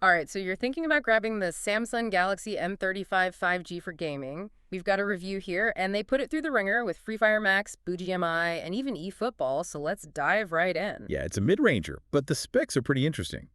All right, so you're thinking about grabbing the Samsung Galaxy M35 5G for gaming. We've got a review here, and they put it through the ringer with Free Fire Max, BGMI, and even eFootball, so let's dive right in. Yeah, it's a mid-ranger, but the specs are pretty interesting.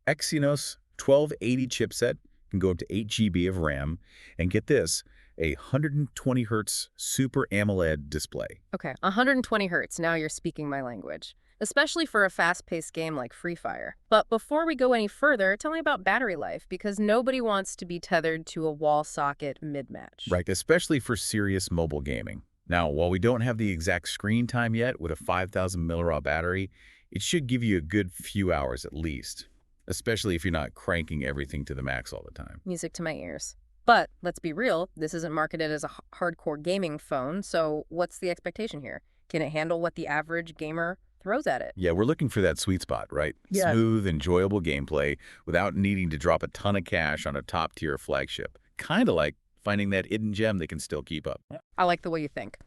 Exynos 1280 chipset can go up to 8 GB of RAM, and get this, a 120 hertz Super AMOLED display. Okay, 120 hertz, now you're speaking my language, especially for a fast-paced game like Free Fire. But before we go any further, tell me about battery life, because nobody wants to be tethered to a wall socket mid-match. Right, especially for serious mobile gaming. Now, while we don't have the exact screen time yet with a 5,000 mAh battery, it should give you a good few hours at least, especially if you're not cranking everything to the max all the time. Music to my ears. But let's be real, this isn't marketed as a hardcore gaming phone, so what's the expectation here? Can it handle what the average gamer throws at it? Yeah, we're looking for that sweet spot, right? Yeah. Smooth, enjoyable gameplay without needing to drop a ton of cash on a top-tier flagship. Kind of like finding that hidden gem that can still keep up. I like the way you think.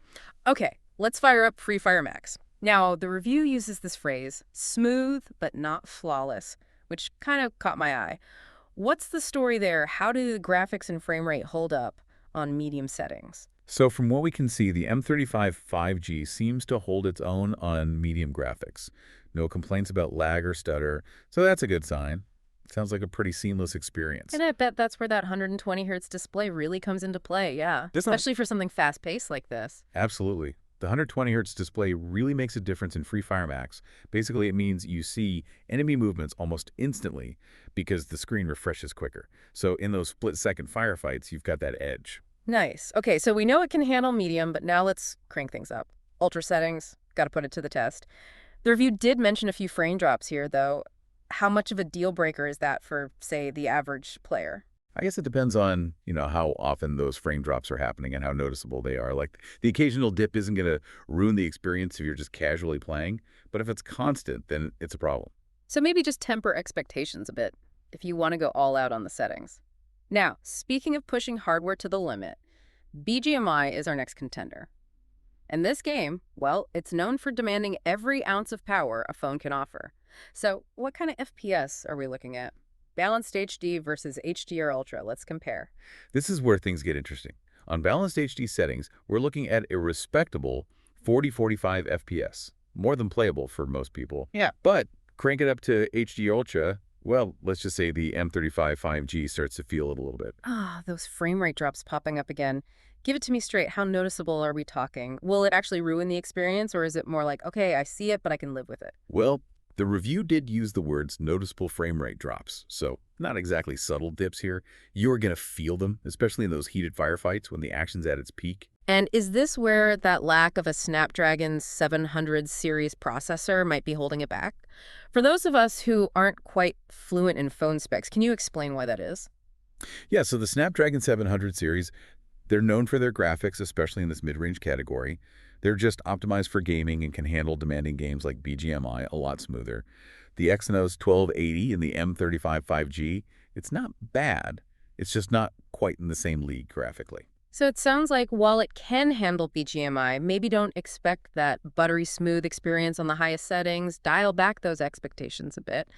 Okay, let's fire up Free Fire Max. Now, the review uses this phrase, smooth but not flawless, which kind of caught my eye. What's the story there? How do the graphics and frame rate hold up on medium settings? So from what we can see, the M35 5G seems to hold its own on medium graphics. No complaints about lag or stutter, so that's a good sign. Sounds like a pretty seamless experience. And I bet that's where that 120 hertz display really comes into play, yeah. This not Especially for something fast-paced like this. Absolutely. The 120 hertz display really makes a difference in Free Fire Max. Basically, it means you see enemy movements almost instantly because the screen refreshes quicker. So in those split-second firefights, you've got that edge. Nice. Okay, so we know it can handle medium, but now let's crank things up. Ultra settings, got to put it to the test. The review did mention a few frame drops here, though. How much of a deal breaker is that for, say, the average player? I guess it depends on, how often those frame drops are happening and how noticeable they are. Like the occasional dip isn't going to ruin the experience if you're just casually playing, but if it's constant, then it's a problem. So maybe just temper expectations a bit if you want to go all out on the settings. Now, speaking of pushing hardware to the limit, BGMI is our next contender. And this game, well, it's known for demanding every ounce of power a phone can offer. So what kind of FPS are we looking at? Balanced HD versus HDR Ultra. Let's compare. This is where things get interesting. On balanced HD settings, we're looking at a respectable 40-45 FPS, more than playable for most people. Yeah. But crank it up to HD Ultra, well, let's just say the M35 5G starts to feel it a little bit. Ah, those frame rate drops popping up again. Give it to me straight. How noticeable are we talking? Will it actually ruin the experience, or is it more like, okay, I see it, but I can live with it? Well, the review did use the words noticeable frame rate drops, so not exactly subtle dips here. You're going to feel them, especially in those heated firefights when the action's at its peak. And is this where that lack of a Snapdragon 700 series processor might be holding it back? For those of us who aren't quite fluent in phone specs, can you explain why that is? Yeah, so the Snapdragon 700 series, they're known for their graphics, especially in this mid-range category. They're just optimized for gaming and can handle demanding games like BGMI a lot smoother. The Exynos 1280 and the M35 5G, it's not bad. It's just not quite in the same league graphically. So it sounds like while it can handle BGMI, maybe don't expect that buttery smooth experience on the highest settings, dial back those expectations a bit.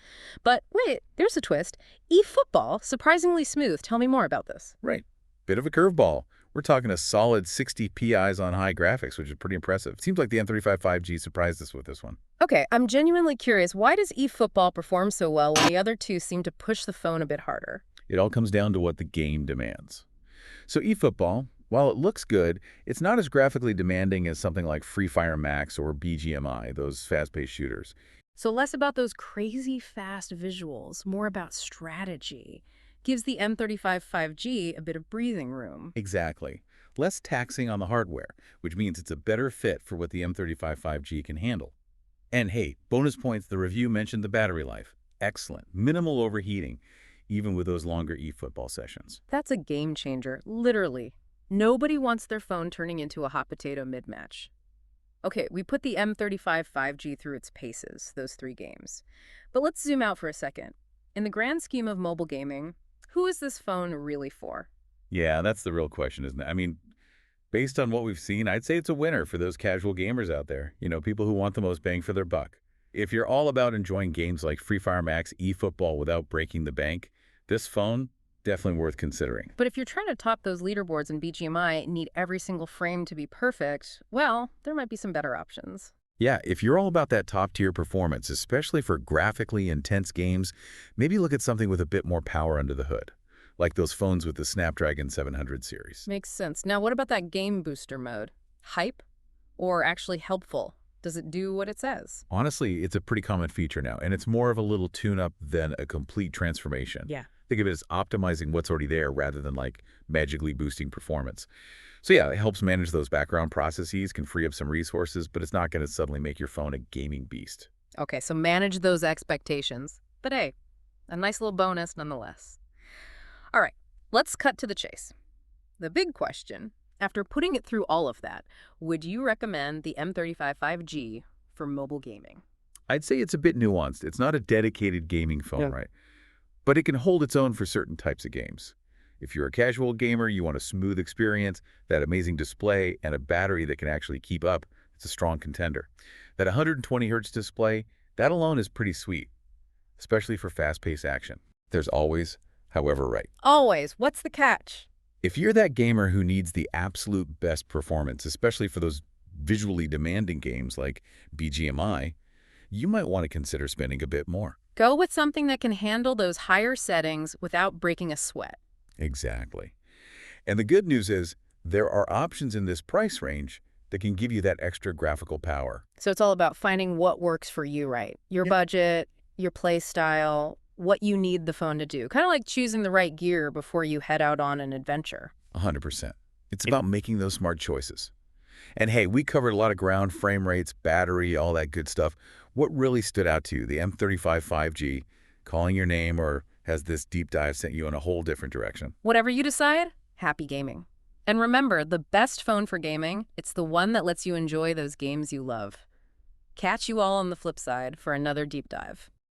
But wait, there's a twist. eFootball, surprisingly smooth. Tell me more about this. Right. Bit of a curveball. We're talking a solid 60 PIs on high graphics, which is pretty impressive. Seems like the M35 5G surprised us with this one. Okay, I'm genuinely curious. Why does eFootball perform so well when the other two seem to push the phone a bit harder? It all comes down to what the game demands. So eFootball, while it looks good, it's not as graphically demanding as something like Free Fire Max or BGMI, those fast-paced shooters. So less about those crazy fast visuals, more about strategy. Gives the M35 5G a bit of breathing room. Exactly. Less taxing on the hardware, which means it's a better fit for what the M35 5G can handle. And hey, bonus points, the review mentioned the battery life. Excellent. Minimal overheating, even with those longer eFootball sessions. That's a game changer, literally. Nobody wants their phone turning into a hot potato mid-match. Okay, we put the M35 5G through its paces, those three games. But let's zoom out for a second. In the grand scheme of mobile gaming, who is this phone really for? Yeah, that's the real question, isn't it? I mean, based on what we've seen, I'd say it's a winner for those casual gamers out there. People who want the most bang for their buck. If you're all about enjoying games like Free Fire Max, eFootball without breaking the bank, this phone, definitely worth considering. But if you're trying to top those leaderboards in BGMI and need every single frame to be perfect, well, there might be some better options. Yeah, if you're all about that top-tier performance, especially for graphically intense games, maybe look at something with a bit more power under the hood, like those phones with the Snapdragon 700 series. Makes sense. Now, what about that game booster mode? Hype or actually helpful? Does it do what it says? Honestly, it's a pretty common feature now, and it's more of a little tune-up than a complete transformation. Yeah. Think of it as optimizing what's already there rather than like magically boosting performance. So yeah, it helps manage those background processes, can free up some resources, but it's not going to suddenly make your phone a gaming beast. Okay, so manage those expectations. But hey, a nice little bonus nonetheless. All right, let's cut to the chase. The big question, after putting it through all of that, would you recommend the M35 5G for mobile gaming? I'd say it's a bit nuanced. It's not a dedicated gaming phone, Yeah. right? But it can hold its own for certain types of games. If you're a casual gamer, you want a smooth experience, that amazing display, and a battery that can actually keep up, it's a strong contender. That 120 Hz display, that alone is pretty sweet, especially for fast-paced action. There's always, however, right. Always. What's the catch? If you're that gamer who needs the absolute best performance, especially for those visually demanding games like BGMI, you might want to consider spending a bit more. Go with something that can handle those higher settings without breaking a sweat. Exactly. And the good news is there are options in this price range that can give you that extra graphical power. So it's all about finding what works for you, right? Your Yeah. budget, your play style, what you need the phone to do. Kind of like choosing the right gear before you head out on an adventure. 100%. It's about making those smart choices. And hey, we covered a lot of ground, frame rates, battery, all that good stuff. What really stood out to you? The M35 5G, calling your name, or has this deep dive sent you in a whole different direction? Whatever you decide, happy gaming. And remember, the best phone for gaming, it's the one that lets you enjoy those games you love. Catch you all on the flip side for another deep dive.